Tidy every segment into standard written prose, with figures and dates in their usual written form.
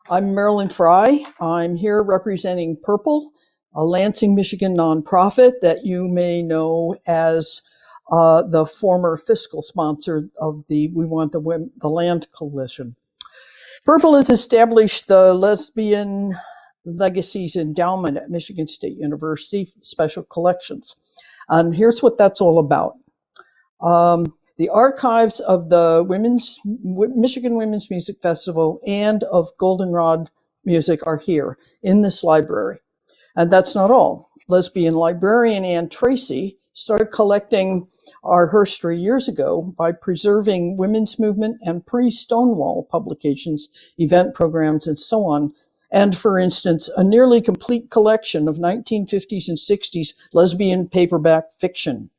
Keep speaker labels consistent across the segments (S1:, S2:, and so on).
S1: I'm Marilyn Fry. I'm here representing Purple, a Lansing, Michigan nonprofit that you may know as the former fiscal sponsor of the We Want the Land Coalition. Purple has established the Lesbian Legacies Endowment at Michigan State University Special Collections. And here's what that's all about. The archives of the Michigan Women's Music Festival and of Goldenrod Music are here in this library. And that's not all. Lesbian librarian Ann Tracy started collecting our history years ago by preserving women's movement and pre-Stonewall publications, event programs, and so on. And for instance, a nearly complete collection of 1950s and 60s lesbian paperback fiction.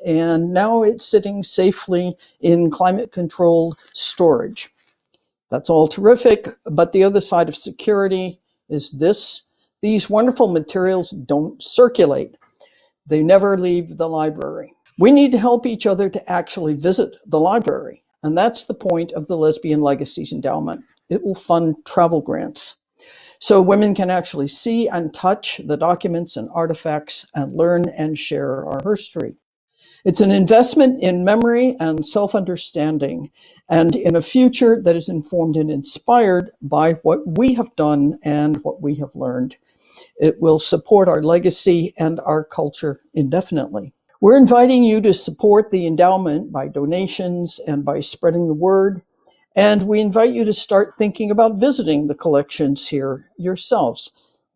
S1: And now it's sitting safely in climate-controlled storage. That's all terrific, but the other side of security is this. These wonderful materials don't circulate. They never leave the library. We need to help each other to actually visit the library, and that's the point of the Lesbian Legacies Endowment. It will fund travel grants, so women can actually see and touch the documents and artifacts and learn and share our history. It's an investment in memory and self-understanding, and in a future that is informed and inspired by what we have done and what we have learned. It will support our legacy and our culture indefinitely. We're inviting you to support the endowment by donations and by spreading the word, and we invite you to start thinking about visiting the collections here yourselves,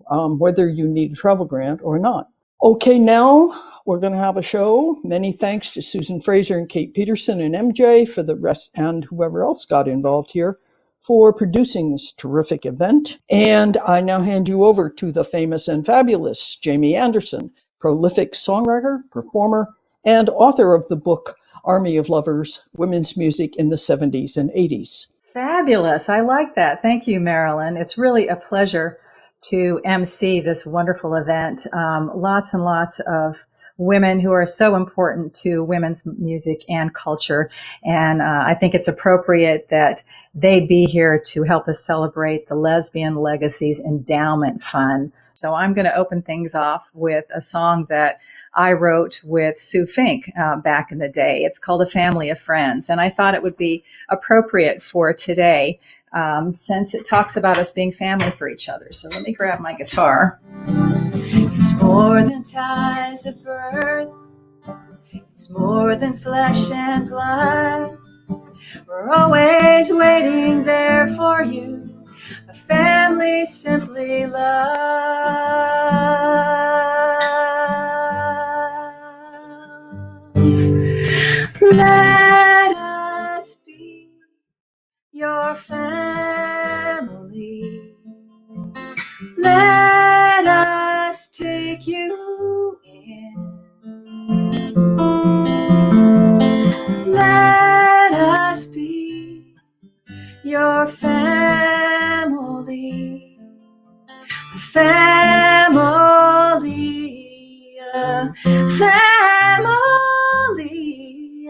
S1: whether you need a travel grant or not. Okay, now we're going to have a show. Many thanks to Susan Fraser and Kate Peterson and MJ for the rest, and whoever else got involved here, for producing this terrific event. And I now hand you over to the famous and fabulous Jamie Anderson, prolific songwriter, performer, and author of the book Army of Lovers, Women's Music in the 70s and 80s.
S2: Fabulous. I like that. Thank you, Marilyn. It's really a pleasure to MC this wonderful event. Lots and lots of women who are so important to women's music and culture. And I think it's appropriate that they be here to help us celebrate the Lesbian Legacies Endowment Fund. So I'm going to open things off with a song that I wrote with Sue Fink back in the day. It's called A Family of Friends. And I thought it would be appropriate for today since it talks about us being family for each other. So let me grab my guitar. It's more than ties of birth. It's more than flesh and blood. We're always waiting there for you. A family simply love. Let us be your family. Let us take you in. Let us be your family. A family. A family.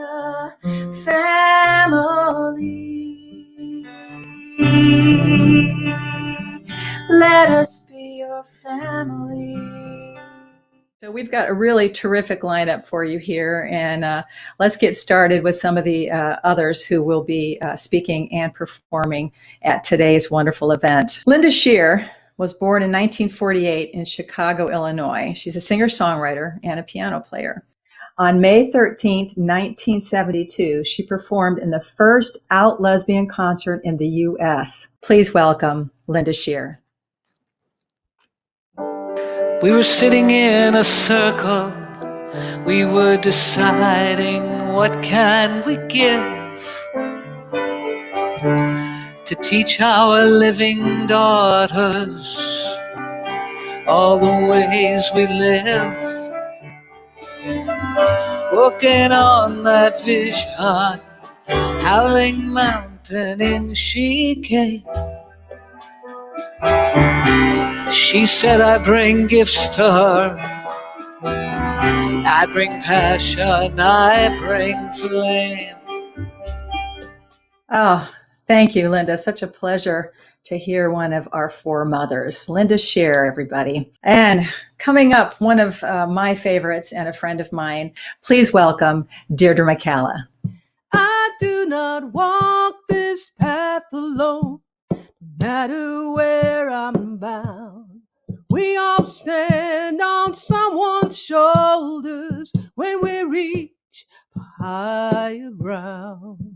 S2: A family. Let us be your family. So we've got a really terrific lineup for you here, and let's get started with some of the others who will be speaking and performing at today's wonderful event. Linda Shear was born in 1948 in Chicago, Illinois. She's a singer-songwriter and a piano player. On May 13th, 1972, she performed in the first out lesbian concert in the U.S. Please welcome Linda Shear.
S3: We were sitting in a circle. We were deciding what can we give to teach our living daughters all the ways we live. Working on that vision, Howling Mountain, in she came. She said, I bring gifts to her. I bring passion, I bring flame.
S2: Oh, thank you, Linda. Such a pleasure to hear one of our foremothers, Linda Shear, everybody. And coming up, one of my favorites and a friend of mine, please welcome Deirdre Mccalla.
S4: I do not walk this path alone, no matter where I'm bound. We all stand on someone's shoulders when we reach higher ground.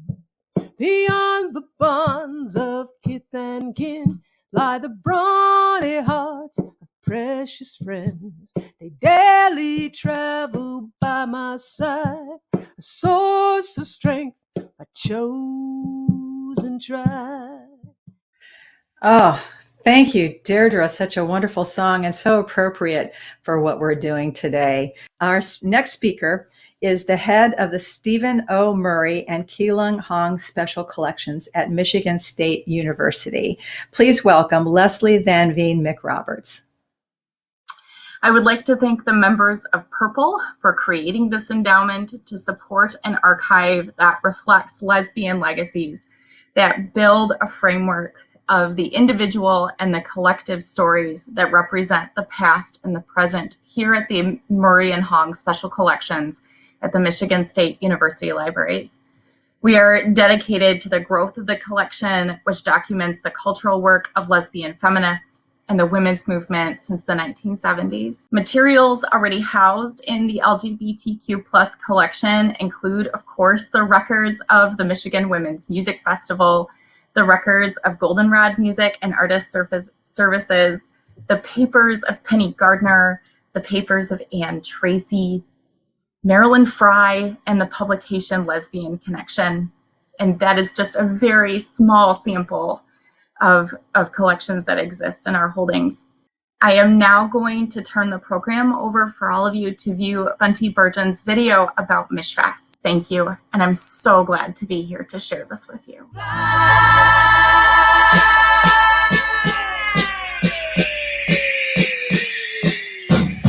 S4: Beyond the bonds of kith and kin lie the brawny hearts of precious friends. They daily travel by my side, a source of strength, a chosen tribe.
S2: Oh, thank you, Deirdre. Such a wonderful song and so appropriate for what we're doing today. Our next speaker is the head of the Stephen O. Murray and Keelung Hong Special Collections at Michigan State University. Please welcome Leslie Vanveen McRoberts.
S5: I would like to thank the members of Purple for creating this endowment to support an archive that reflects lesbian legacies, that build a framework of the individual and the collective stories that represent the past and the present here at the Murray and Hong Special Collections at the Michigan State University Libraries. We are dedicated to the growth of the collection, which documents the cultural work of lesbian feminists and the women's movement since the 1970s. Materials already housed in the LGBTQ+ collection include, of course, the records of the Michigan Women's Music Festival, the records of Goldenrod Music and Artist Services, the papers of Penny Gardner, the papers of Anne Tracy, Marilyn Fry, and the publication Lesbian Connection. And that is just a very small sample of collections that exist in our holdings. I am now going to turn the program over for all of you to view Bunty Burgeon's video about Mishfest. Thank you, and I'm so glad to be here to share this with you.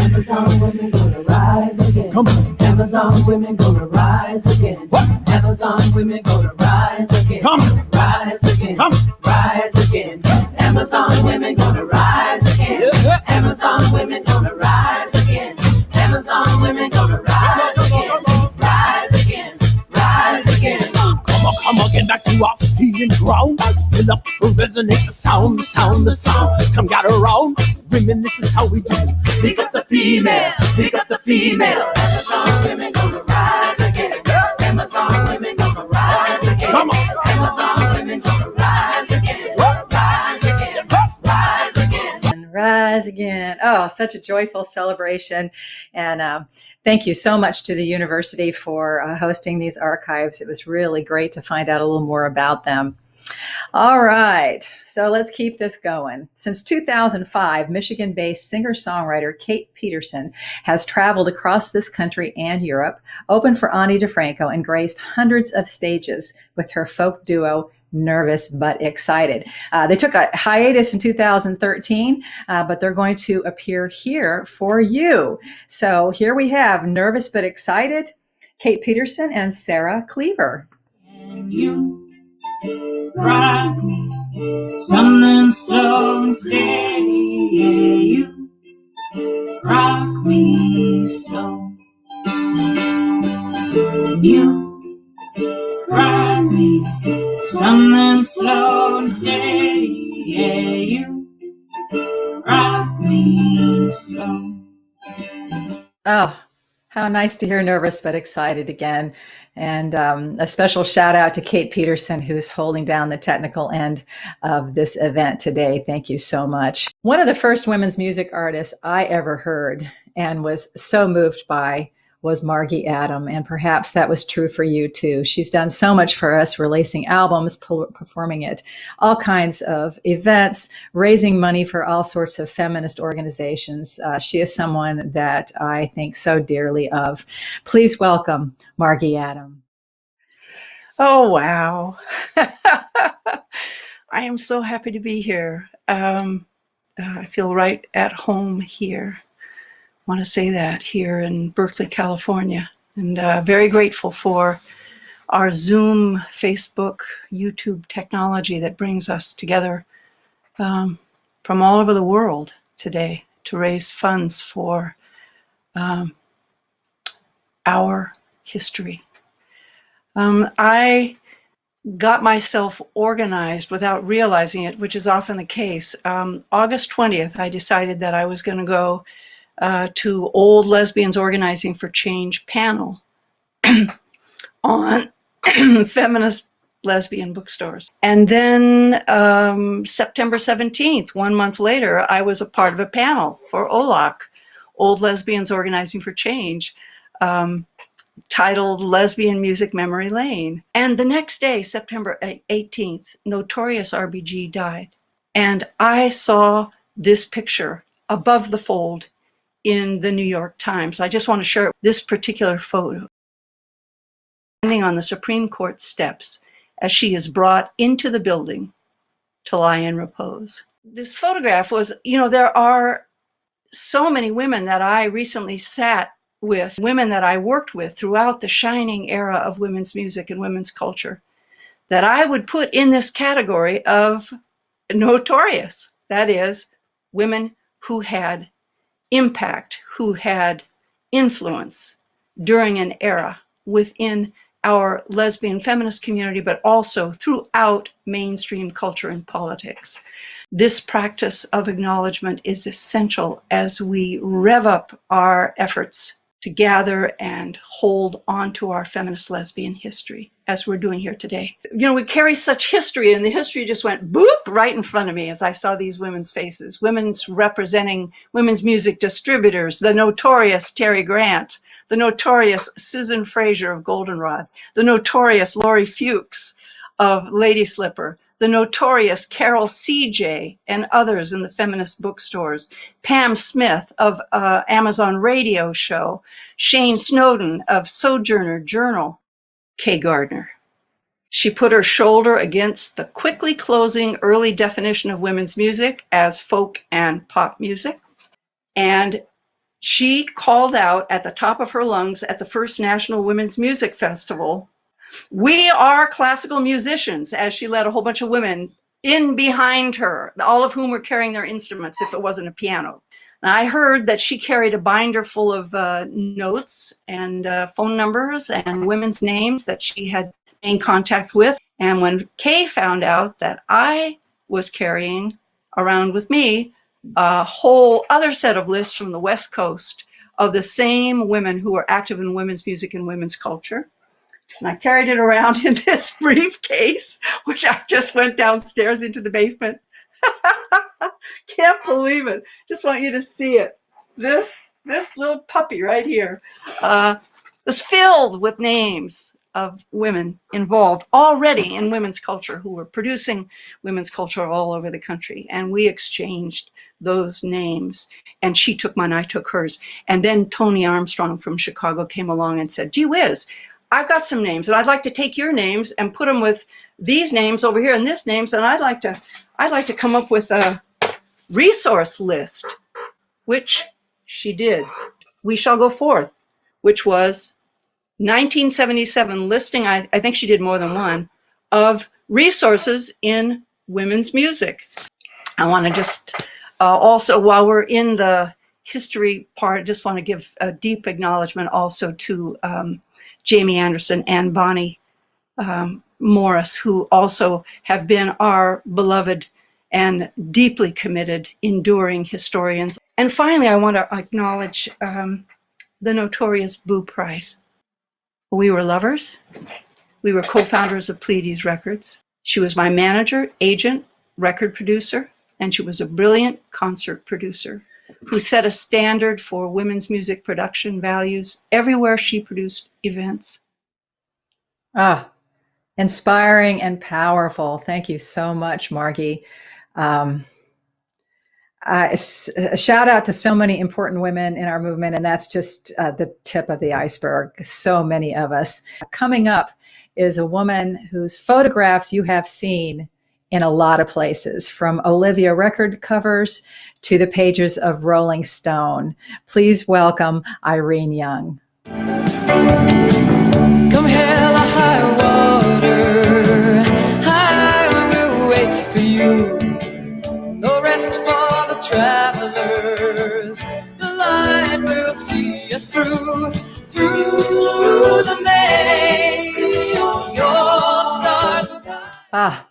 S6: Amazon women gonna rise again. Come on. Amazon women gonna rise again. What? Amazon women gonna rise again. Come on. Rise again. Come on. Rise again. Amazon women gonna rise again. Yeah. Amazon women gonna rise again. Amazon women gonna rise again. Rise again. Rise again. Come on, get back to our feeling ground. Fill up, resonate the sound, the sound, the sound. Come gather around, women, this is how we do. Pick up the female, pick up the female. Amazon women gonna rise again. Amazon women gonna rise again. Come on. Amazon women gonna rise again. Rise again, rise again.
S2: And rise again. Oh, such a joyful celebration. And thank you so much to the university for hosting these archives. It was really great to find out a little more about them. All right, so let's keep this going. Since 2005, Michigan-based singer-songwriter Kate Peterson has traveled across this country and Europe, opened for Ani DeFranco, and graced hundreds of stages with her folk duo, Nervous But Excited. They took a hiatus in 2013, but they're going to appear here for you. So here we have Nervous But Excited, Kate Peterson and Sarah Cleaver.
S6: And you rock me, something slow and steady, yeah, you rock me slow. You rock me, something slow and steady, yeah, you rock me slow.
S2: Oh, how nice to hear Nervous But Excited again. And a special shout out to Kate Peterson, who's holding down the technical end of this event today. Thank you so much. One of the first women's music artists I ever heard and was so moved by was Margie Adam, and perhaps that was true for you too. She's done so much for us, releasing albums, performing at all kinds of events, raising money for all sorts of feminist organizations. She is someone that I think so dearly of. Please welcome Margie Adam.
S7: Oh, wow. I am so happy to be here. I feel right at home here. Want to say that here in Berkeley, California, and very grateful for our Zoom, Facebook, YouTube technology that brings us together from all over the world today to raise funds for our history. I got myself organized without realizing it, which is often the case. August 20th, I decided that I was going to go to Old Lesbians Organizing for Change panel on feminist lesbian bookstores. And then September 17th, 1 month later, I was a part of a panel for OLAC, Old Lesbians Organizing for Change, titled Lesbian Music Memory Lane. And the next day, September 18th, Notorious RBG died. And I saw this picture above the fold in the New York Times. I just want to share this particular photo. Standing on the Supreme Court steps as she is brought into the building to lie in repose. This photograph was, there are so many women that I recently sat with, women that I worked with throughout the shining era of women's music and women's culture, that I would put in this category of notorious. That is, women who had impact, who had influence during an era within our lesbian feminist community, but also throughout mainstream culture and politics. This practice of acknowledgement is essential as we rev up our efforts to gather and hold on to our feminist lesbian history, as we're doing here today. We carry such history, and the history just went boop right in front of me as I saw these women's faces, women's representing women's music distributors, the notorious Terry Grant, the notorious Susan Fraser of Goldenrod, the notorious Laurie Fuchs of Lady Slipper, the notorious Carol C.J. and others in the feminist bookstores, Pam Smith of Amazon Radio Show, Shane Snowden of Sojourner Journal, Kay Gardner. She put her shoulder against the quickly closing early definition of women's music as folk and pop music, and she called out at the top of her lungs at the first National Women's Music Festival, "We are classical musicians," as she led a whole bunch of women in behind her, all of whom were carrying their instruments if it wasn't a piano. And I heard that she carried a binder full of notes and phone numbers and women's names that she had been in contact with. And when Kay found out that I was carrying around with me a whole other set of lists from the West Coast of the same women who were active in women's music and women's culture, and I carried it around in this briefcase, which I just went downstairs into the basement. Can't believe it. Just want you to see it. This little puppy right here was filled with names of women involved already in women's culture who were producing women's culture all over the country. And we exchanged those names. And she took mine, I took hers. And then Tony Armstrong from Chicago came along and said, "Gee whiz, I've got some names, and I'd like to take your names and put them with these names over here and this names, and I'd like to come up with a resource list," which she did. We Shall Go Forth, which was 1977 listing, I think she did more than one, of resources in women's music. I want to just also, while we're in the history part, I just want to give a deep acknowledgement also to Jamie Anderson and Bonnie Morris, who also have been our beloved and deeply committed, enduring historians. And finally, I want to acknowledge the notorious Boo Price. We were lovers. We were co-founders of Pleiades Records. She was my manager, agent, record producer, and she was a brilliant concert producer who set a standard for women's music production values everywhere she produced events.
S2: Inspiring and powerful. Thank you so much, Margie. A shout out to so many important women in our movement, and that's just the tip of the iceberg. So many of us. Coming up is a woman whose photographs you have seen in a lot of places, from Olivia record covers to the pages of Rolling Stone. Please welcome Irene Young.
S3: Come hell or high water, I will wait for you. us through the maze. Your stars will guide.
S2: Ah,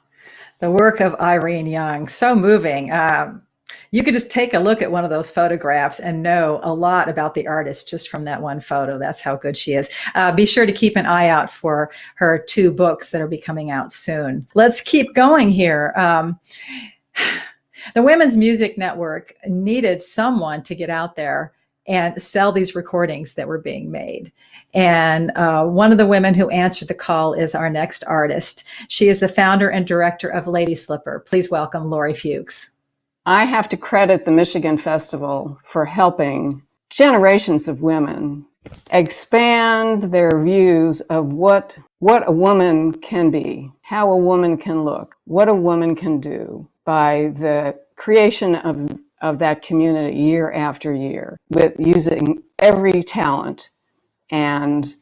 S2: the work of Irene Young, so moving. You could just take a look at one of those photographs and know a lot about the artist just from that one photo. That's how good she is. Be sure to keep an eye out for her 2 books that will be coming out soon. Let's keep going here. The Women's Music Network needed someone to get out there and sell these recordings that were being made. And one of the women who answered the call is our next artist. She is the founder and director of Lady Slipper. Please welcome Lori Fuchs.
S8: I have to credit the Michigan Festival for helping generations of women expand their views of what a woman can be, how a woman can look, what a woman can do by the creation of that community year after year with using every talent. And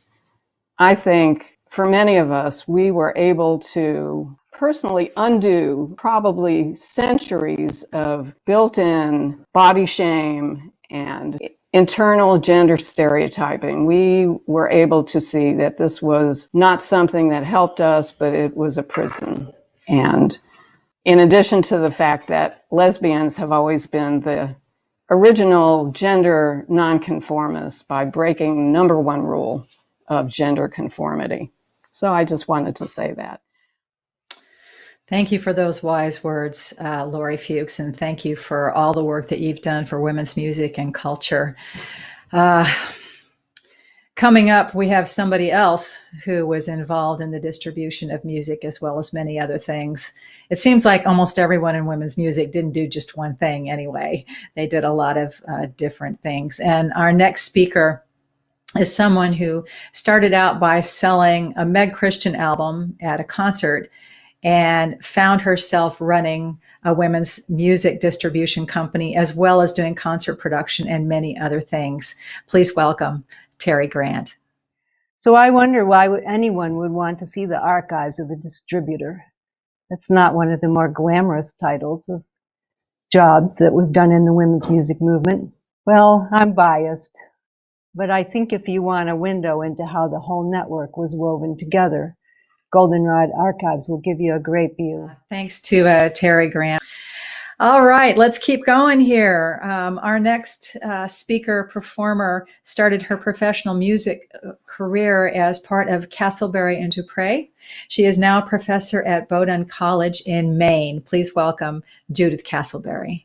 S8: I think for many of us, we were able to personally undo probably centuries of built-in body shame and internal gender stereotyping. We were able to see that this was not something that helped us, but it was a prison. And in addition to the fact that lesbians have always been the original gender nonconformists by breaking number 1 rule of gender conformity. So I just wanted to say that.
S2: Thank you for those wise words, Lori Fuchs, and thank you for all the work that you've done for women's music and culture. Coming up, we have somebody else who was involved in the distribution of music as well as many other things. It seems like almost everyone in women's music didn't do just one thing anyway. They did a lot of different things. And our next speaker is someone who started out by selling a Meg Christian album at a concert and found herself running a women's music distribution company, as well as doing concert production and many other things. Please welcome Terry Grant.
S9: So I wonder why anyone would want to see the archives of a distributor. That's not one of the more glamorous titles of jobs that was done in the women's music movement. Well, I'm biased, but I think if you want a window into how the whole network was woven together, Goldenrod Archives will give you a great view.
S2: Thanks to Terry Grant. All right, let's keep going here. Our next speaker performer started her professional music career as part of Castleberry and Dupree. She is now a professor at Bowdoin College in Maine. Please welcome Judith Castleberry.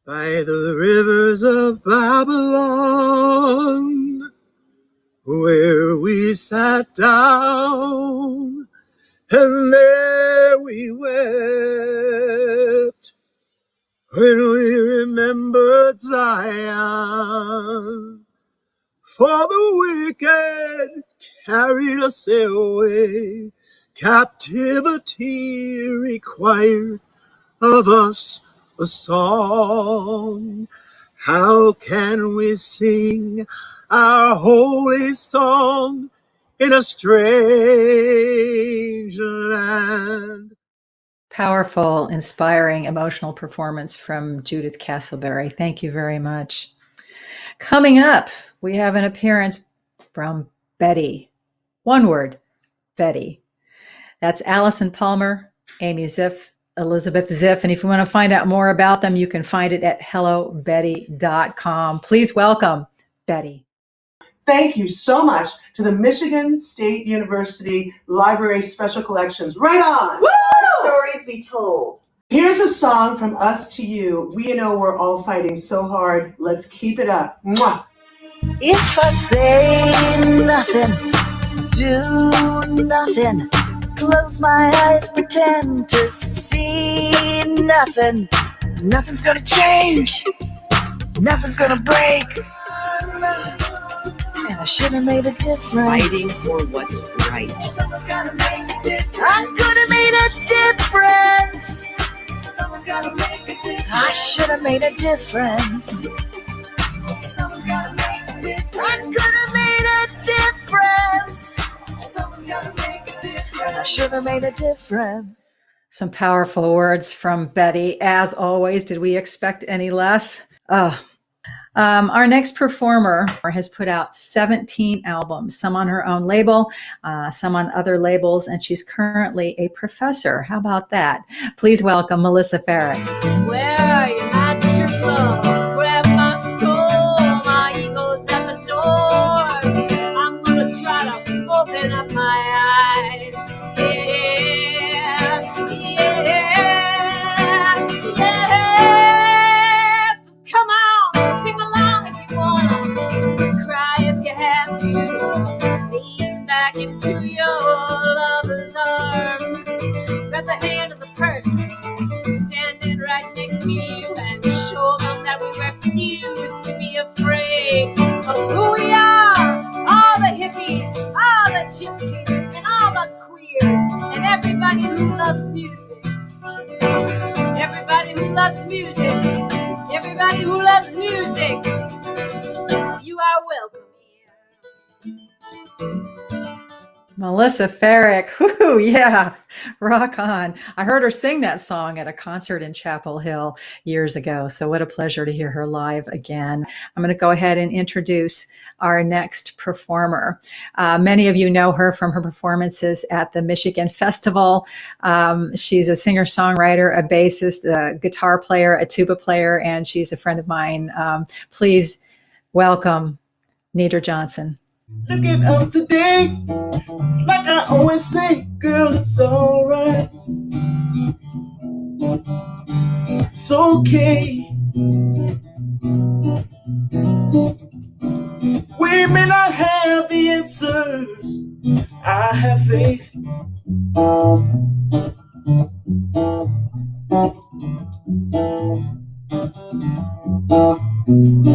S10: By the rivers of Babylon, where we sat down, and there we wept, when we remembered Zion. For the wicked carried us away, captivity required of us a song. How can we sing our holy song in a strange land?
S2: Powerful, inspiring, emotional performance from Judith Castleberry. Thank you very much. Coming up, we have an appearance from Betty. One word, Betty. That's Allison Palmer, Amy Ziff, Elizabeth Ziff. And if you want to find out more about them, you can find it at hellobetty.com. Please welcome Betty.
S11: Thank you so much to the Michigan State University Library Special Collections. Right on!
S12: Woo! Our stories be told.
S11: Here's a song from us to you. We know we're all fighting so hard. Let's keep it up. Mwah!
S12: If I say nothing, do nothing, close my eyes, pretend to see nothing, nothing's gonna change, nothing's gonna break. And I should have made a difference.
S13: Fighting for what's right.
S12: Someone's gotta make a difference. I could have made a difference. Someone's gotta make a difference. I should have made a difference. Someone's gotta make a difference. I could have made a difference. Someone's gotta make a difference. I should have made a difference.
S2: Some powerful words from Betty. As always, did we expect any less? Our next performer has put out 17 albums, some on her own label, some on other labels, and she's currently a professor. How about that? Please welcome Melissa Ferrick.
S6: Where are you, my true love? Grab my soul, my ego's at the door. I'm gonna try to open up my eyes. Yeah, yeah. So come on, sing along if you wanna, cry if you have to. Lean back into your lover's arms. Grab the hand of the person standing right next to you and show them that we refuse to be afraid of who we are. All the hippies, all the gypsies, and all the queers, and everybody who loves music. Everybody who loves music. Everybody who loves music. You are welcome here.
S2: Melissa Ferrick. Whoo, yeah, rock on. I heard her sing that song at a concert in Chapel Hill years ago. So what a pleasure to hear her live again. I'm going to go ahead and introduce our next performer. Many of you know her from her performances at the Michigan Festival. She's a singer-songwriter, a bassist, a guitar player, a tuba player, and she's a friend of mine. Please welcome Nader Johnson.
S10: Look at us today, like I always say, girl, it's alright. It's okay. We may not have the answers. I have faith.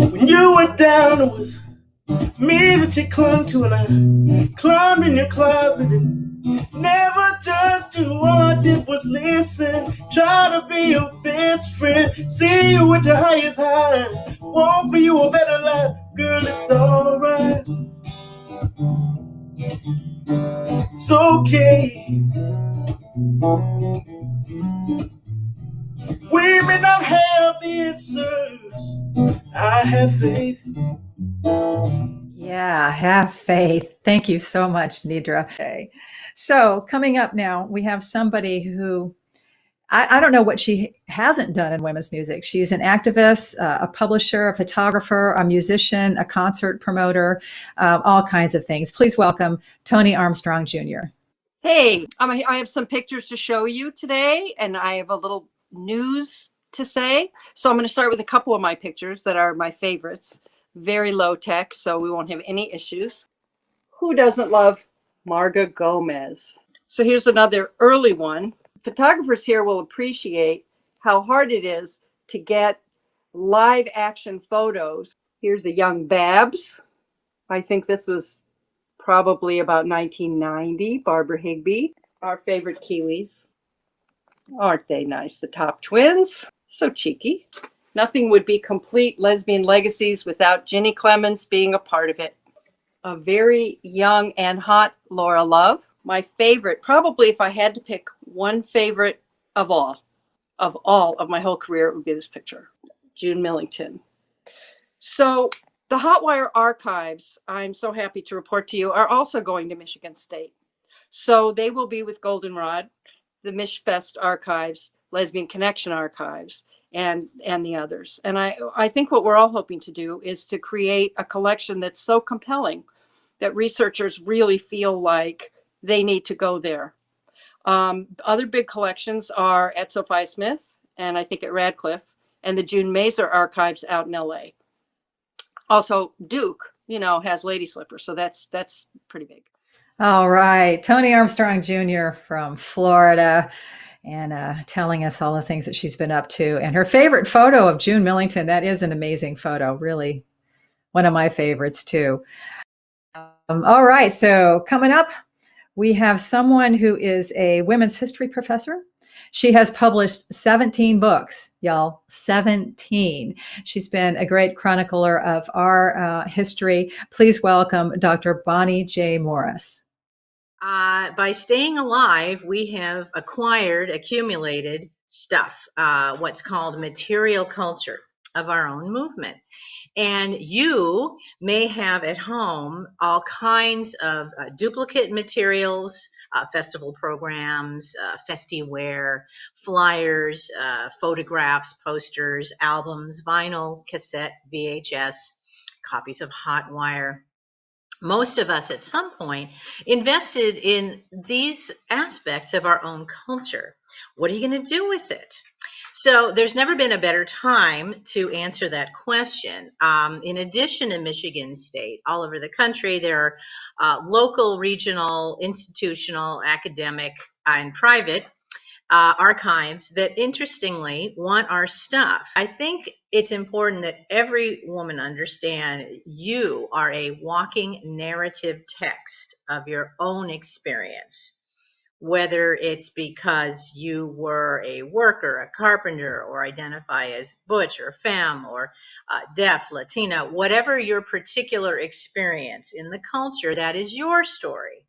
S10: When you were down, it was me that you clung to, and I climbed in your closet and never judged you. All I did was listen, try to be your best friend, see you with your highest high, want for you a better life. Girl, it's alright. It's okay. We may not have the answers. I have faith.
S2: Yeah, have faith. Thank you so much, Nidra. Okay. So coming up now, we have somebody who, I don't know what she hasn't done in women's music. She's an activist, a publisher, a photographer, a musician, a concert promoter, all kinds of things. Please welcome Tony Armstrong Jr.
S14: Hey, I have some pictures to show you today, and I have a little news to say. So I'm going to start with a couple of my pictures that are my favorites. Very low tech, so we won't have any issues. Who doesn't love Marga Gomez? So here's another early one. Photographers here will appreciate how hard it is to get live action photos. Here's a young Babs. I think this was probably about 1990, Barbara Higbee. Our favorite Kiwis. Aren't they nice? The Top Twins. So cheeky. Nothing would be complete Lesbian Legacies without Ginny Clemens being a part of it. A very young and hot Laura Love. My favorite, probably if I had to pick one favorite of all of my whole career, it would be this picture. June Millington. So the Hotwire archives, I'm so happy to report to you, are also going to Michigan State. So they will be with Goldenrod, the MishFest archives, Lesbian Connection archives, and the others. And I think what we're all hoping to do is to create a collection that's so compelling that researchers really feel like they need to go there. Other big collections are at Sophia Smith, and I think at Radcliffe, and the June Mazer archives out in LA. Also, Duke, has Lady Slippers, so that's pretty big.
S2: All right, Tony Armstrong Jr. from Florida, and telling us all the things that she's been up to. And her favorite photo of June Millington, that is an amazing photo, really one of my favorites too. All right, so coming up, we have someone who is a women's history professor. She has published 17 books, y'all, 17. She's been a great chronicler of our history. Please welcome Dr. Bonnie J. Morris.
S15: By staying alive, we have accumulated stuff, what's called material culture of our own movement. And you may have at home all kinds of duplicate materials, festival programs, festiware, flyers, photographs, posters, albums, vinyl, cassette, VHS, copies of Hot Wire. Most of us at some point invested in these aspects of our own culture. What are you going to do with it? So there's never been a better time to answer that question. In addition to Michigan State, all over the country, there are local, regional, institutional, academic, and private archives that interestingly want our stuff. I think it's important that every woman understand you are a walking narrative text of your own experience. Whether it's because you were a worker, a carpenter, or identify as butch or femme or deaf, Latina, whatever your particular experience in the culture, that is your story.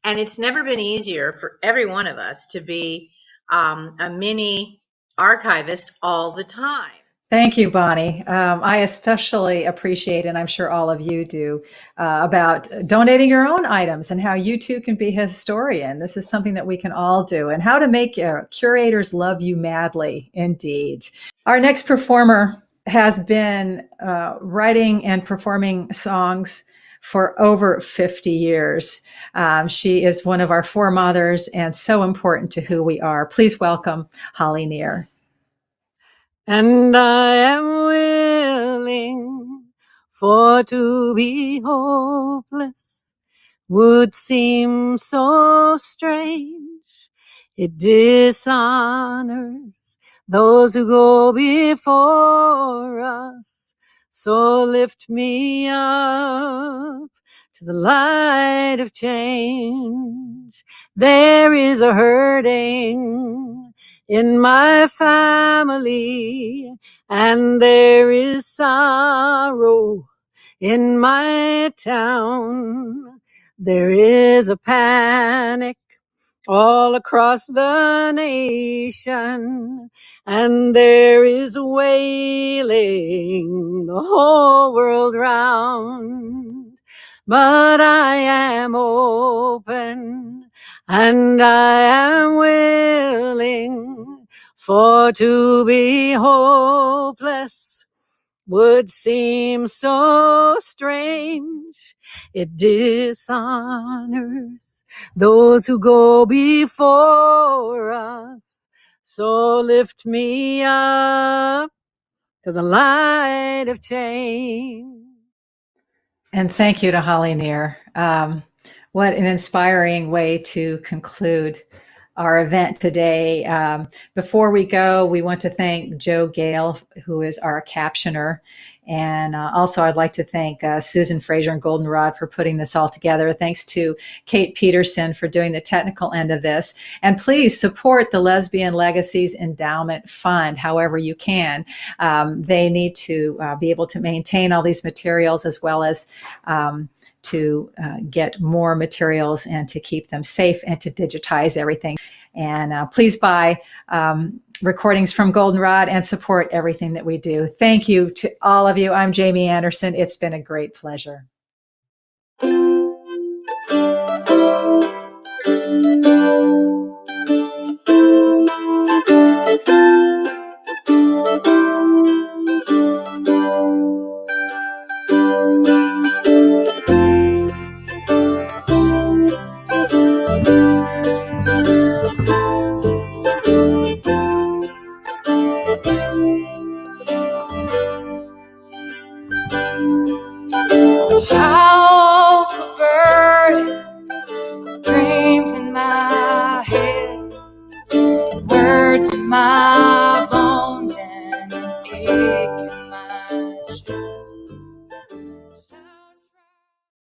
S15: And it's never been easier for every one of us to be a mini archivist all the time.
S2: Thank you, Bonnie. I especially appreciate, and I'm sure all of you do, about donating your own items and how you too can be a historian. This is something that we can all do, and how to make curators love you madly, indeed. Our next performer has been writing and performing songs for over 50 years. She is one of our foremothers and so important to who we are. Please welcome Holly Near.
S4: And I am willing, for to be hopeless would seem so strange. It dishonors those who go before us. So lift me up to the light of change. There is a hurting in my family, and there is sorrow in my town. There is a panic all across the nation, and there is wailing the whole world round. But I am open and I am willing, for to be hopeless would seem so strange. It dishonors those who go before us. So lift me up to the light of change.
S2: And thank you to Holly Near. What an inspiring way to conclude our event today. Before we go, we want to thank Joe Gale, who is our captioner. And also I'd like to thank Susan Fraser and Goldenrod for putting this all together. Thanks to Kate Peterson for doing the technical end of this. And please support the Lesbian Legacies Endowment Fund however you can. They need to be able to maintain all these materials, as well as to get more materials and to keep them safe and to digitize everything. And please buy recordings from Goldenrod and support everything that we do. Thank you to all of you. I'm Jamie Anderson. It's been a great pleasure.